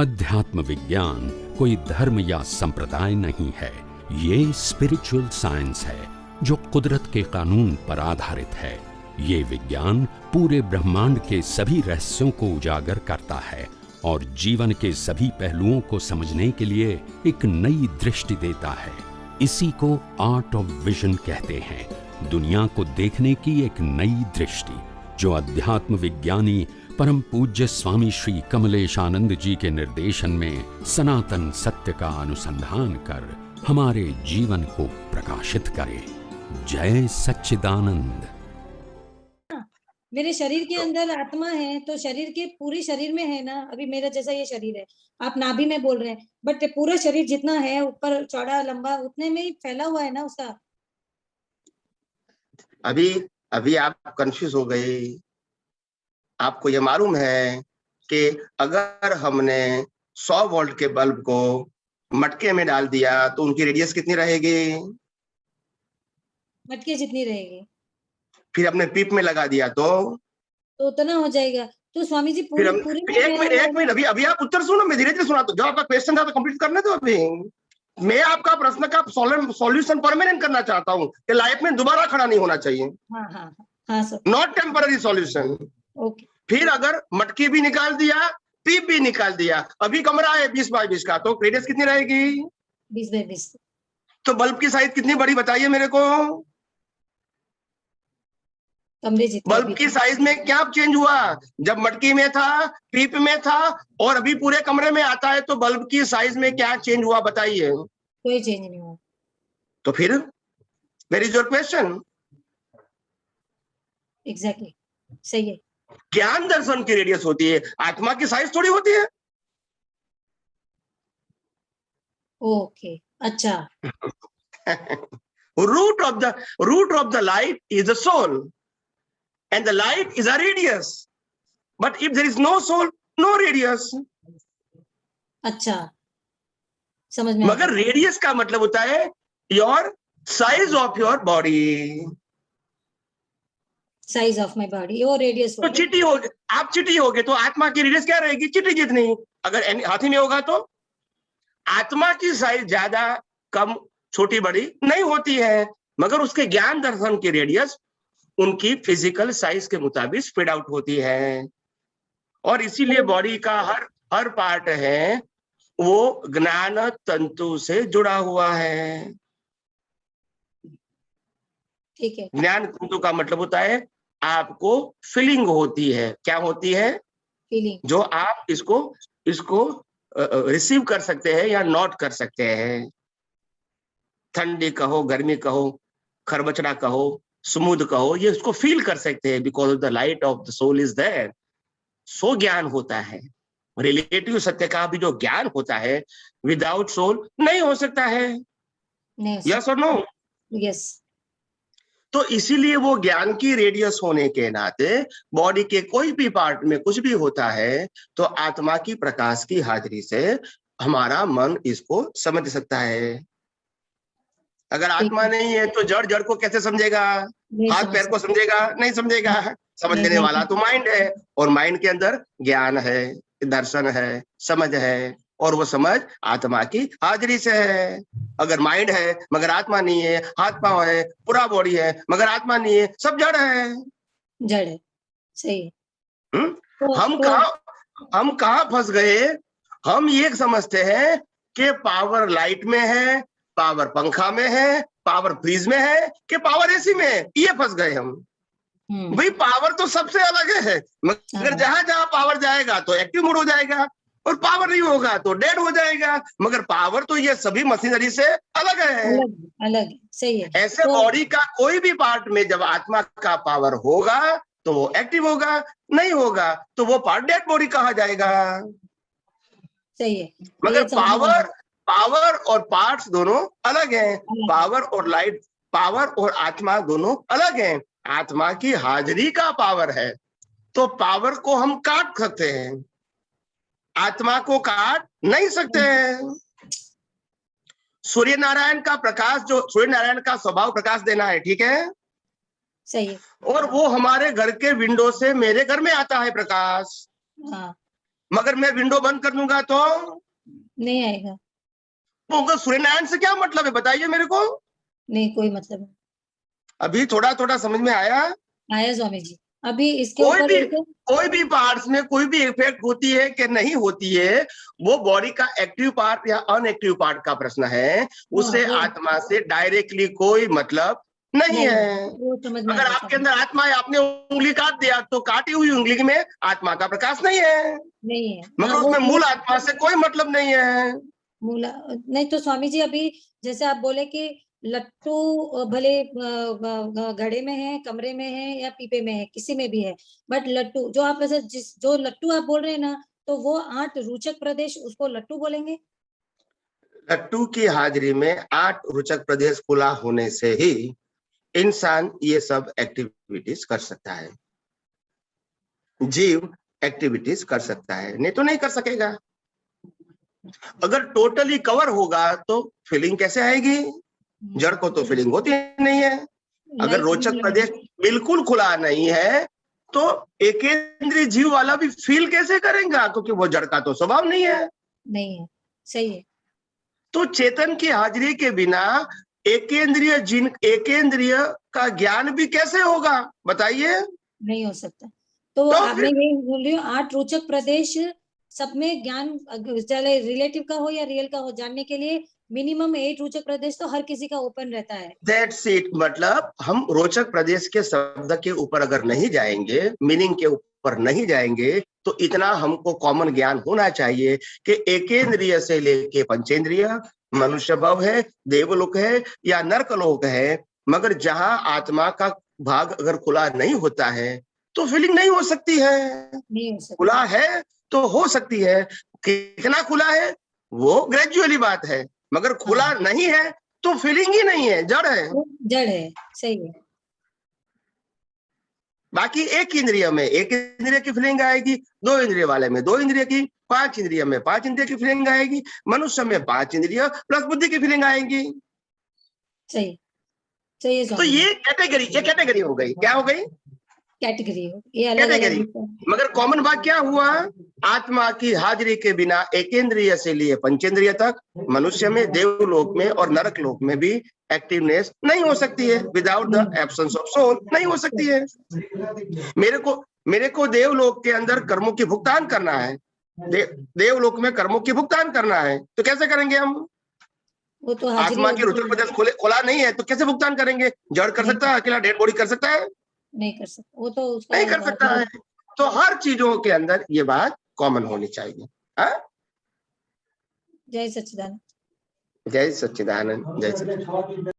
अध्यात्म विज्ञान कोई धर्म या संप्रदाय नहीं है, ये स्पिरिचुअल साइंस है जो कुदरत के कानून पर आधारित है। ये विज्ञान पूरे ब्रह्मांड के सभी रहस्यों को उजागर करता है और जीवन के सभी पहलुओं को समझने के लिए एक नई दृष्टि देता है। इसी को आर्ट ऑफ विजन कहते हैं, दुनिया को देखने की एक नई दृष्टि, जो अध्यात्म विज्ञानी परम पूज्य स्वामी श्री कमलेशानंद जी के निर्देशन में सनातन सत्य का अनुसंधान कर हमारे जीवन को प्रकाशित करे। जय सच्चिदानंद। मेरे शरीर के अंदर आत्मा है, तो शरीर के पूरे शरीर में है ना। अभी मेरा जैसा ये शरीर है, आप नाभि में बोल रहे हैं, बट पूरा शरीर जितना है ऊपर चौड़ा लंबा उतने में ही फैला हुआ है ना उसका। अभी आप कंफ्यूज हो गए। आपको ये मालूम है कि अगर हमने 100 वोल्ट के बल्ब को मटके में डाल दिया तो उनकी रेडियस कितनी रहेगी? मटके जितनी रहेगी। फिर अपने पीप में लगा दिया तो उतना हो जाएगा। तो स्वामी जी पूरे एक मिनट अभी आप उत्तर सुनो, मैं धीरे धीरे सुना। तो जो आपका क्वेश्चन था तो कंप्लीट करने दो। अभी मैं आपका प्रश्न का सॉल्यूशन परमानेंट करना चाहता हूँ कि लाइफ में दोबारा खड़ा नहीं होना चाहिए। हाँ sir. Not temporary solution. Okay. फिर अगर मटकी भी निकाल दिया, पीप भी निकाल दिया, अभी कमरा है 20 बाय 20 का, तो रेडियस कितनी रहेगी? 20 बाय 20। तो बल्ब की साइज कितनी बड़ी बताइए मेरे को? कमरे जितनी। बल्ब की साइज में क्या चेंज हुआ? जब मटकी में था, पीप में था और अभी पूरे कमरे में आता है, तो बल्ब की साइज में क्या चेंज हुआ बताइए? कोई चेंज नहीं हुआ। तो फिर where is your question? Exactly, सही है। ज्ञान दर्शन की रेडियस होती है, आत्मा की साइज थोड़ी होती है। ओके, अच्छा। root of the light is the soul and the light is a radius, but if there is no soul, no radius. अच्छा, समझ में। मगर रेडियस का मतलब होता है your size of your body, size of my body, वो radius. तो चिटी हो, आप चिटी हो गए तो आत्मा की रेडियस क्या रहेगी? चिटी जितनी। अगर हाथी में होगा तो आत्मा की साइज ज्यादा कम छोटी बड़ी नहीं होती है, मगर उसके ज्ञान दर्शन की रेडियस उनकी फिजिकल साइज के मुताबिक स्प्रेड आउट होती है। और इसीलिए बॉडी का हर पार्ट है वो ज्ञान तंतु से जुड़ा हुआ है। ठीक है। ज्ञान तंतु का मतलब होता है आपको फीलिंग होती है। क्या होती है? फीलिंग। जो आप इसको रिसीव कर सकते हैं या नोट कर सकते हैं। ठंडी कहो, गर्मी कहो, खरबचड़ा कहो, स्मूथ कहो, ये उसको फील कर सकते हैं because of the light of the soul is there. So ज्ञान होता है। रिलेटिव सत्य का भी जो ज्ञान होता है विदाउट सोल नहीं हो सकता है। यस और नो? यस। तो इसीलिए वो ज्ञान की रेडियस होने के नाते बॉडी के कोई भी पार्ट में कुछ भी होता है तो आत्मा की प्रकाश की हाजिरी से हमारा मन इसको समझ सकता है। अगर आत्मा नहीं है तो जड़ को कैसे समझेगा? हाथ पैर को समझेगा? नहीं समझेगा। समझने वाला तो माइंड है, और माइंड के अंदर ज्ञान है, दर्शन है, समझ है, और वो समझ आत्मा की हाजिरी से है। अगर माइंड है मगर आत्मा नहीं है, हाथ पांव है, पूरा बॉडी है मगर आत्मा नहीं है, सब जड़ है। जड़ है, सही है। हम कहाँ फंस गए? हम ये समझते हैं कि पावर लाइट में है, पावर पंखा में है, पावर फ्रीज में है, कि पावर एसी में है। ये फंस गए हम। भाई पावर तो सबसे अलग है, मगर जहां जहां पावर जाएगा तो एक्टिव मोड हो जाएगा, और पावर नहीं होगा तो डेड हो जाएगा। मगर पावर तो ये सभी मशीनरी से अलग है। अलग, सही है। ऐसे बॉडी का कोई भी पार्ट में जब आत्मा का पावर होगा तो वो एक्टिव होगा, नहीं होगा तो वो पार्ट डेड बॉडी कहा जाएगा। सही है। मगर पावर और पार्ट्स दोनों अलग हैं। पावर और लाइट, पावर और आत्मा दोनों अलग हैं। आत्मा की हाजिरी का पावर है, तो पावर को हम काट सकते हैं, आत्मा को काट नहीं सकते हैं। सूर्य नारायण का प्रकाश, जो सूर्य नारायण का स्वभाव प्रकाश देना है, ठीक है, सही है। और वो हमारे घर के विंडो से मेरे घर में आता है प्रकाश। हाँ। मगर मैं विंडो बंद कर दूंगा तो नहीं आएगा, उनको सूर्यनारायण से क्या मतलब है बताइए मेरे को। नहीं कोई मतलब नहीं। अभी थोड़ा थोड़ा समझ में आया। आया स्वामी जी, अभी इसके कोई ऊपर भी एक कोई भी पार्ट्स में कोई भी इफेक्ट होती है कि नहीं होती है, वो बॉडी का एक्टिव पार्ट या अनएक्टिव पार्ट का प्रश्न है, उससे वो आत्मा से डायरेक्टली कोई मतलब नहीं है। वो समझ में आ अगर गया आपके स्वामी। अंदर आत्मा है, आपने उंगली काट दिया तो काटी हुई उंगली में आत्मा का प्रकाश नहीं है, नहीं है, मगर हाँ, उसमें मूल आत्मा से कोई मतलब नहीं है। मूला नहीं तो स्वामी जी, अभी जैसे आप बोले कि लट्टू भले घड़े में है, कमरे में है या पीपे में है, किसी में भी है, बट लट्टू जो आप वैसे जो लट्टू आप बोल रहे हैं ना, तो वो 8 रोचक प्रदेश उसको लट्टू बोलेंगे। लट्टू की हाजिरी में 8 रुचक प्रदेश खुला होने से ही इंसान ये सब एक्टिविटीज कर सकता है, जीव एक्टिविटीज कर सकता है, नहीं तो नहीं कर सकेगा। अगर टोटली कवर होगा तो फीलिंग कैसे आएगी? जड़ को तो फीलिंग होती नहीं है। अगर रोचक प्रदेश बिल्कुल खुला नहीं है तो एकेंद्रीय जीव वाला भी फील कैसे करेगा, क्योंकि वो जड़ का तो स्वभाव नहीं है। नहीं है, सही है। तो चेतन की हाजिरी के बिना एकेंद्रिय का ज्ञान भी कैसे होगा बताइए? नहीं हो सकता। तो आपने यही बोल रही हो 8 रोचक प्रदेश सब में ज्ञान, चाहे रिलेटिव का हो या रियल का हो, जानने के लिए मिनिमम 8 रोचक प्रदेश तो हर किसी का ओपन रहता है। That's it. मतलब हम रोचक प्रदेश के शब्द के ऊपर अगर नहीं जाएंगे, मीनिंग के ऊपर नहीं जाएंगे, तो इतना हमको कॉमन ज्ञान होना चाहिए कि एकेंद्रिय से लेके पंचेंद्रिय, मनुष्य भव है, देवलोक है या नरकलोक है, मगर जहां आत्मा का भाग अगर खुला नहीं होता है तो फीलिंग नहीं हो सकती है। नहीं हो सकता। खुला है तो हो सकती है, कितना खुला है वो ग्रेजुअली बात है, मगर खुला नहीं है तो फीलिंग ही नहीं है, जड़ है। जड़ है, सही है। बाकी एक इंद्रिय में एक इंद्रिय की फीलिंग आएगी, 2 इंद्रिय वाले में 2 इंद्रिय की, 5 इंद्रिय में 5 इंद्रिय की फीलिंग आएगी, मनुष्य में 5 इंद्रिय प्लस बुद्धि की फीलिंग आएगी। सही, सही है। तो ये कैटेगरी हो गई, क्या हो गई? कैटेगरी हो, ये अलग-अलग। मगर कॉमन बात क्या हुआ? आत्मा की हाजिरी के बिना एकेंद्रिय से लिए पंचेंद्रिय तक, मनुष्य में, देवलोक में और नरक लोक में भी एक्टिवनेस नहीं हो सकती है। Without the absence of soul नहीं हो सकती है। मेरे को देवलोक के अंदर कर्मों की भुगतान करना है, देवलोक में कर्मों की भुगतान करना है, तो कैसे करेंगे हम? वो तो आत्मा की रुचक प्रदेश खुला नहीं है तो कैसे भुगतान करेंगे? जड़ कर सकता है, अकेला डेड बॉडी कर सकता है? नहीं कर सकता, वो तो उसका नहीं कर सकता है। तो हर चीजों के अंदर ये बात कॉमन होनी चाहिए। जय सच्चिदानंद। जय सच्चिदानंद, जय सच्चिदानंद।